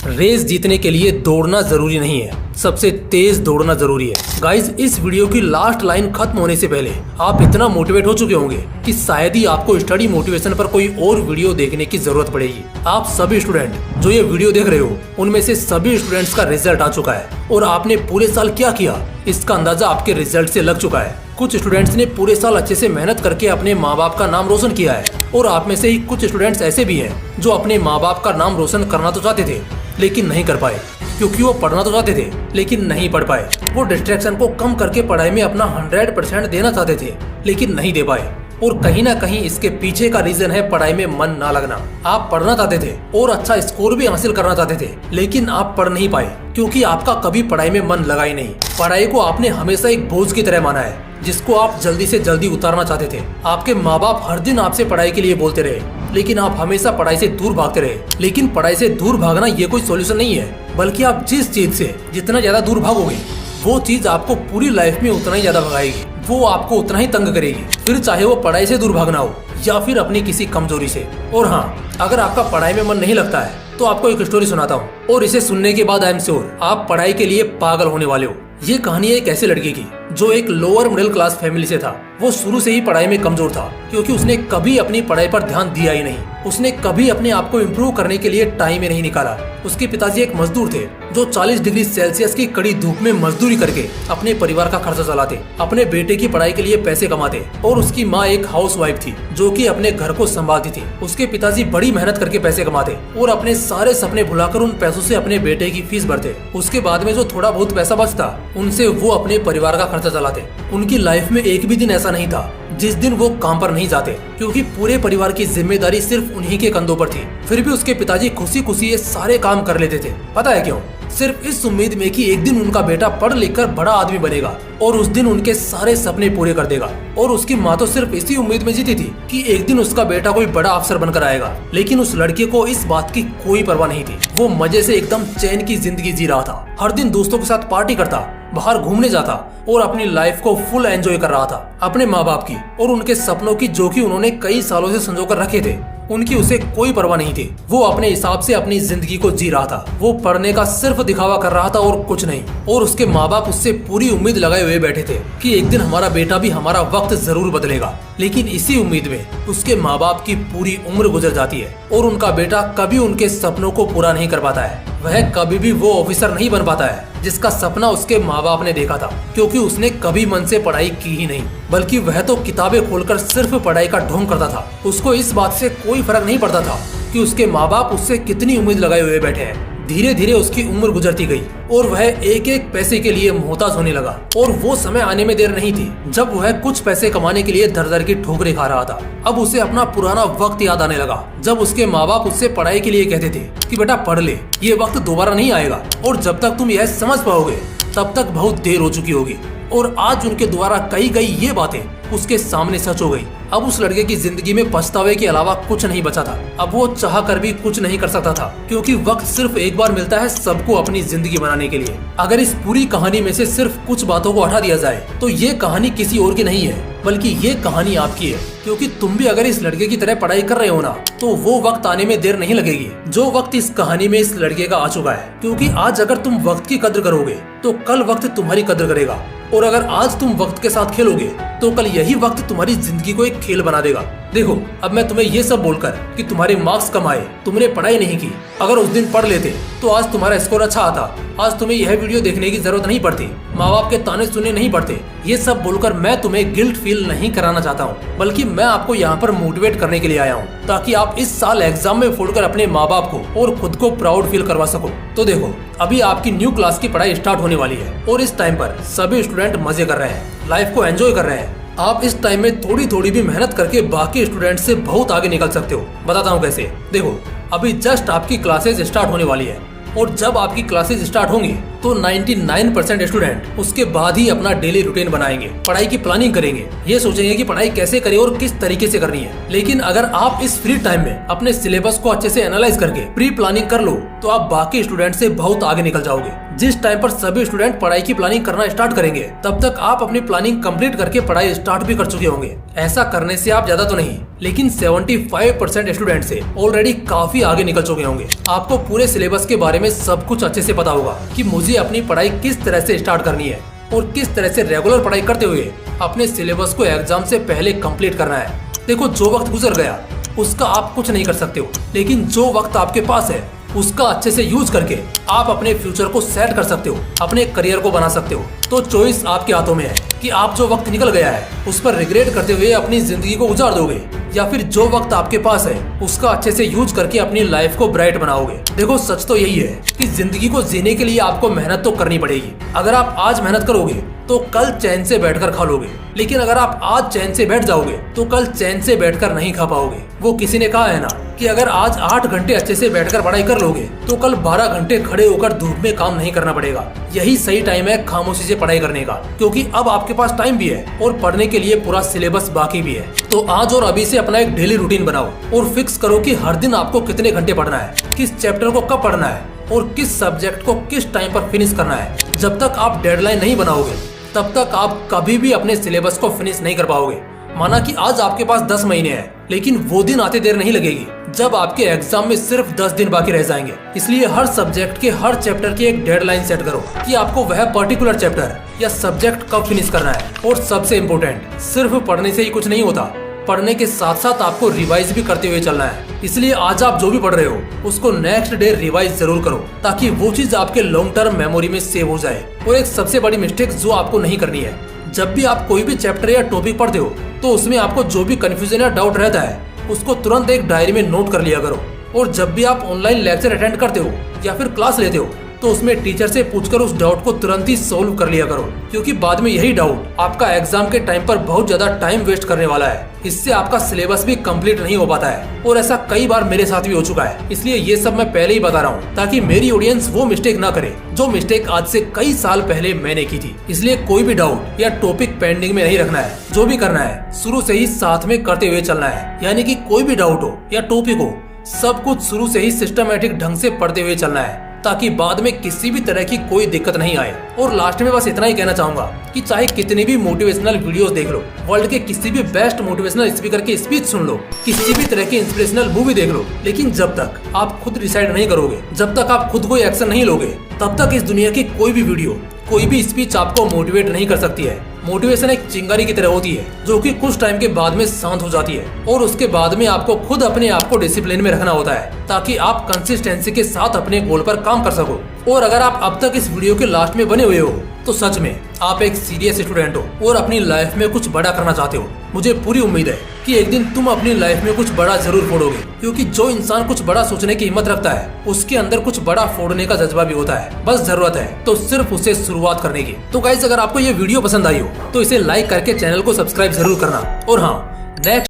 Race जीतने के लिए दौड़ना जरूरी नहीं है, सबसे तेज दौड़ना जरूरी है। गाइज, इस वीडियो की लास्ट लाइन खत्म होने से पहले आप इतना मोटिवेट हो चुके होंगे कि शायद ही आपको स्टडी मोटिवेशन पर कोई और वीडियो देखने की जरूरत पड़ेगी। आप सभी स्टूडेंट जो ये वीडियो देख रहे हो, उनमें से सभी स्टूडेंट्स का रिजल्ट आ चुका है और आपने पूरे साल क्या किया इसका अंदाजा आपके रिजल्ट से लग चुका है। कुछ स्टूडेंट्स ने पूरे साल अच्छे से मेहनत करके अपने माँ बाप का नाम रोशन किया है और आप में से ही कुछ स्टूडेंट्स ऐसे भी हैं जो अपने माँ बाप का नाम रोशन करना तो चाहते थे लेकिन नहीं कर पाए, क्योंकि वो पढ़ना तो चाहते थे लेकिन नहीं पढ़ पाए। वो डिस्ट्रैक्शन को कम करके पढ़ाई में अपना 100% देना चाहते थे लेकिन नहीं दे पाए। और कहीं ना कहीं इसके पीछे का रीजन है पढ़ाई में मन ना लगना। आप पढ़ना चाहते थे और अच्छा स्कोर भी हासिल करना चाहते थे लेकिन आप पढ़ नहीं पाए क्योंकि आपका कभी पढ़ाई में मन लगा ही नहीं। पढ़ाई को आपने हमेशा एक बोझ की तरह माना है जिसको आप जल्दी से जल्दी उतारना चाहते थे। आपके माँ बाप हर दिन आपसे पढ़ाई के लिए बोलते रहे लेकिन आप हमेशा पढ़ाई से दूर भागते रहे। लेकिन पढ़ाई से दूर भागना ये कोई सॉल्यूशन नहीं है, बल्कि आप जिस चीज से जितना ज्यादा दूर भागोगे वो चीज आपको पूरी लाइफ में उतना ही ज्यादा भगाएगी, वो आपको उतना ही तंग करेगी, फिर चाहे वो पढ़ाई से दूर भागना हो या फिर अपनी किसी कमजोरी से। और हाँ, अगर आपका पढ़ाई में मन नहीं लगता है तो आपको एक स्टोरी सुनाता हूँ और इसे सुनने के बाद आई एम श्योर आप पढ़ाई के लिए पागल होने वाले हो। ये कहानी है एक ऐसे लड़के की जो एक लोअर मिडिल क्लास फैमिली से था। वो शुरू से ही पढ़ाई में कमजोर था क्योंकि उसने कभी अपनी पढ़ाई पर ध्यान दिया ही नहीं। उसने कभी अपने आप को इम्प्रूव करने के लिए टाइम ही नहीं निकाला। उसके पिताजी एक मजदूर थे जो 40 डिग्री सेल्सियस की कड़ी धूप में मजदूरी करके अपने परिवार का खर्चा चलाते, अपने बेटे की पढ़ाई के लिए पैसे कमाते। और उसकी माँ एक हाउसवाइफ थी जो कि अपने घर को संभालती थी। उसके पिताजी बड़ी मेहनत करके पैसे कमाते और अपने सारे सपने भुलाकर उन पैसों से अपने बेटे की फीस भरते। उसके बाद में जो थोड़ा बहुत पैसा बचता उनसे वो अपने परिवार का खर्चा चलाते। उनकी लाइफ में एक भी दिन ऐसा नहीं था जिस दिन वो काम पर नहीं जाते, क्योंकि पूरे परिवार की जिम्मेदारी सिर्फ उन्हीं के कंधों पर थी। फिर भी उसके पिताजी खुशी खुशी ये सारे काम कर लेते थे। पता है क्यों? सिर्फ इस उम्मीद में कि एक दिन उनका बेटा पढ़ लिख कर बड़ा आदमी बनेगा और उस दिन उनके सारे सपने पूरे कर देगा। और उसकी माँ तो सिर्फ इसी उम्मीद में जीती थी कि एक दिन उसका बेटा कोई बड़ा अफसर बनकर आएगा। लेकिन उस लड़के को इस बात की कोई परवाह नहीं थी। वो मजे से एकदम चैन की जिंदगी जी रहा था। हर दिन दोस्तों के साथ पार्टी करता, बाहर घूमने जाता और अपनी लाइफ को फुल एंजॉय कर रहा था। अपने माँ बाप की और उनके सपनों की जो कि उन्होंने कई सालों से संजो कर रखे थे, उनकी उसे कोई परवाह नहीं थी। वो अपने हिसाब से अपनी जिंदगी को जी रहा था। वो पढ़ने का सिर्फ दिखावा कर रहा था और कुछ नहीं। और उसके माँ बाप उससे पूरी उम्मीद लगाए हुए बैठे थे कि एक दिन हमारा बेटा भी हमारा वक्त जरूर बदलेगा। लेकिन इसी उम्मीद में उसके माँ बाप की पूरी उम्र गुजर जाती है और उनका बेटा कभी उनके सपनों को पूरा नहीं कर पाता है। वह कभी भी वो ऑफिसर नहीं बन पाता है जिसका सपना उसके माँ बाप ने देखा था, क्योंकि उसने कभी मन से पढ़ाई की ही नहीं, बल्कि वह तो किताबें खोलकर सिर्फ पढ़ाई का ढोंग करता था। उसको इस बात से कोई फर्क नहीं पड़ता था कि उसके माँ बाप उससे कितनी उम्मीद लगाए हुए बैठे हैं। धीरे धीरे उसकी उम्र गुजरती गई और वह एक एक पैसे के लिए मोहताज होने लगा। और वो समय आने में देर नहीं थी जब वह कुछ पैसे कमाने के लिए दर दर की ठोकरें खा रहा था। अब उसे अपना पुराना वक्त याद आने लगा जब उसके माँ बाप उससे पढ़ाई के लिए कहते थे कि बेटा पढ़ ले, ये वक्त दोबारा नहीं आएगा और जब तक तुम यह समझ पाओगे तब तक बहुत देर हो चुकी होगी। और आज उनके द्वारा कही गई ये बातें उसके सामने सच हो गई। अब उस लड़के की जिंदगी में पछतावे के अलावा कुछ नहीं बचा था। अब वो चाह कर भी कुछ नहीं कर सकता था, क्योंकि वक्त सिर्फ एक बार मिलता है सबको अपनी जिंदगी बनाने के लिए। अगर इस पूरी कहानी में से सिर्फ कुछ बातों को हटा दिया जाए तो ये कहानी किसी और की नहीं है, बल्कि ये कहानी आपकी है। क्योंकि तुम भी अगर इस लड़के की तरह पढ़ाई कर रहे हो ना, तो वो वक्त आने में देर नहीं लगेगी जो वक्त इस कहानी में इस लड़के का आ चुका है। क्योंकि आज अगर तुम वक्त की कद्र करोगे तो कल वक्त तुम्हारी कद्र करेगा, और अगर आज तुम वक्त के साथ खेलोगे तो कल यही वक्त तुम्हारी जिंदगी को एक खेल बना देगा। देखो, अब मैं तुम्हें ये सब बोलकर कि तुम्हारे मार्क्स कम आए, तुमने पढ़ाई नहीं की, अगर उस दिन पढ़ लेते तो आज तुम्हारा स्कोर अच्छा आता, आज तुम्हें यह वीडियो देखने की जरूरत नहीं पड़ती, माँ बाप के ताने सुनने नहीं पड़ते। ये सब बोलकर मैं तुम्हें गिल्ट फील नहीं कराना चाहता हूँ, बल्कि मैं आपको यहाँ पर मोटिवेट करने के लिए आया हूँ ताकि आप इस साल एग्जाम में फोड़कर अपने माँ बाप को और खुद को प्राउड फील करवा सको। तो देखो, अभी आपकी न्यू क्लास की पढ़ाई स्टार्ट होने वाली है और इस टाइम पर सभी स्टूडेंट मजे कर रहे हैं, लाइफ को एंजॉय कर रहे हैं। आप इस टाइम में थोड़ी थोड़ी भी मेहनत करके बाकी स्टूडेंट से बहुत आगे निकल सकते हो। बताता हूँ कैसे। देखो, अभी जस्ट आपकी क्लासेस स्टार्ट होने वाली है और जब आपकी क्लासेस स्टार्ट होंगी तो 99% स्टूडेंट उसके बाद ही अपना डेली रूटीन बनाएंगे, पढ़ाई की प्लानिंग करेंगे, ये सोचेंगे कि पढ़ाई कैसे करें और किस तरीके से करनी है। लेकिन अगर आप इस फ्री टाइम में अपने सिलेबस को अच्छे से एनालाइज करके प्री प्लानिंग कर लो तो आप बाकी स्टूडेंट से बहुत आगे निकल जाओगे। जिस टाइम पर सभी स्टूडेंट पढ़ाई की प्लानिंग करना स्टार्ट करेंगे तब तक आप अपनी प्लानिंग कंप्लीट करके पढ़ाई स्टार्ट भी कर चुके होंगे। ऐसा करने से आप ज्यादा तो नहीं, लेकिन 75% स्टूडेंट से ऑलरेडी काफी काफी आगे निकल चुके होंगे। आपको पूरे सिलेबस के बारे में सब कुछ अच्छे से पता होगा कि मुझे अपनी पढ़ाई किस तरह से स्टार्ट करनी है और किस तरह से रेगुलर पढ़ाई करते हुए अपने सिलेबस को एग्जाम से पहले कंप्लीट करना है। देखो, जो वक्त गुजर गया उसका आप कुछ नहीं कर सकते हो, लेकिन जो वक्त आपके पास है उसका अच्छे से यूज करके आप अपने फ्यूचर को सेट कर सकते हो, अपने करियर को बना सकते हो। तो चॉइस आपके हाथों में है कि आप जो वक्त निकल गया है उस पर रिग्रेट करते हुए अपनी जिंदगी को उजाड़ दोगे या फिर जो वक्त आपके पास है उसका अच्छे से यूज करके अपनी लाइफ को ब्राइट बनाओगे। देखो, सच तो यही है कि जिंदगी को जीने के लिए आपको मेहनत तो करनी पड़ेगी। अगर आप आज मेहनत करोगे तो कल चैन से बैठकर खा लोगे, लेकिन अगर आप आज चैन से बैठ जाओगे तो कल चैन से बैठकर नहीं खा पाओगे। वो किसी ने कहा है ना कि अगर आज 8 घंटे अच्छे से बैठकर पढ़ाई कर लोगे तो कल 12 घंटे खड़े होकर धूप में काम नहीं करना पड़ेगा। यही सही टाइम है खामोशी से पढ़ाई करने का, क्योंकि अब आपके पास टाइम भी है और पढ़ने के लिए पूरा सिलेबस बाकी भी है। तो आज और अभी से अपना एक डेली रूटीन बनाओ और फिक्स करो कि हर दिन आपको कितने घंटे पढ़ना है, किस चैप्टर को कब पढ़ना है और किस सब्जेक्ट को किस टाइम पर फिनिश करना है। जब तक आप डेडलाइन नहीं बनाओगे तब तक आप कभी भी अपने सिलेबस को फिनिश नहीं कर पाओगे। माना कि आज आपके पास 10 महीने हैं, लेकिन वो दिन आते देर नहीं लगेगी जब आपके एग्जाम में सिर्फ 10 दिन बाकी रह जाएंगे। इसलिए हर सब्जेक्ट के हर चैप्टर की एक डेडलाइन सेट करो कि आपको वह पर्टिकुलर चैप्टर या सब्जेक्ट कब फिनिश करना है। और सबसे इम्पोर्टेंट, सिर्फ पढ़ने से ही कुछ नहीं होता, पढ़ने के साथ साथ आपको रिवाइज भी करते हुए चलना है। इसलिए आज आप जो भी पढ़ रहे हो उसको नेक्स्ट डे रिवाइज जरूर करो, ताकि वो चीज आपके लॉन्ग टर्म मेमोरी में सेव हो जाए। और एक सबसे बड़ी मिस्टेक जो आपको नहीं करनी है, जब भी आप कोई भी चैप्टर या टॉपिक पढ़ते हो तो उसमें आपको जो भी कंफ्यूजन या डाउट रहता है उसको तुरंत एक डायरी में नोट कर लिया करो। और जब भी आप ऑनलाइन लेक्चर अटेंड करते हो या फिर क्लास लेते हो तो उसमें टीचर से पूछकर उस डाउट को तुरंत ही सोल्व कर लिया करो, क्योंकि बाद में यही डाउट आपका एग्जाम के टाइम पर बहुत ज्यादा टाइम वेस्ट करने वाला है। इससे आपका सिलेबस भी कंप्लीट नहीं हो पाता है और ऐसा कई बार मेरे साथ भी हो चुका है। इसलिए ये सब मैं पहले ही बता रहा हूँ ताकि मेरी ऑडियंस वो मिस्टेक ना करे जो मिस्टेक आज से कई साल पहले मैंने की थी। इसलिए कोई भी डाउट या टॉपिक पेंडिंग में नहीं रखना है। जो भी करना है शुरू से ही साथ में करते हुए चलना है, यानी कि कोई भी डाउट हो या टॉपिक हो सब कुछ शुरू से ही सिस्टमेटिक ढंग से पढ़ते हुए चलना है, ताकि बाद में किसी भी तरह की कोई दिक्कत नहीं आए। और लास्ट में बस इतना ही कहना चाहूंगा कि चाहे कितनी भी मोटिवेशनल वीडियोस देख लो, वर्ल्ड के किसी भी बेस्ट मोटिवेशनल स्पीकर की स्पीच सुन लो, किसी भी तरह की इंस्पिरेशनल मूवी देख लो, लेकिन जब तक आप खुद डिसाइड नहीं करोगे, जब तक आप खुद कोई एक्शन नहीं लोगे, तब तक इस दुनिया की कोई भी वीडियो, कोई भी स्पीच आपको मोटिवेट नहीं कर सकती है। मोटिवेशन एक चिंगारी की तरह होती है जो कि कुछ टाइम के बाद में शांत हो जाती है, और उसके बाद में आपको खुद अपने आप को डिसिप्लिन में रखना होता है ताकि आप कंसिस्टेंसी के साथ अपने गोल पर काम कर सको। और अगर आप अब तक इस वीडियो के लास्ट में बने हुए हो तो सच में आप एक सीरियस स्टूडेंट हो और अपनी लाइफ में कुछ बड़ा करना चाहते हो। मुझे पूरी उम्मीद है कि एक दिन तुम अपनी लाइफ में कुछ बड़ा जरूर फोड़ोगे, क्योंकि जो इंसान कुछ बड़ा सोचने की हिम्मत रखता है उसके अंदर कुछ बड़ा फोड़ने का जज्बा भी होता है। बस जरूरत है तो सिर्फ उसे शुरुआत करने की। तो गाइस, अगर आपको ये वीडियो पसंद आई हो तो इसे लाइक करके चैनल को सब्सक्राइब जरूर करना। और हाँ, नेक्स्ट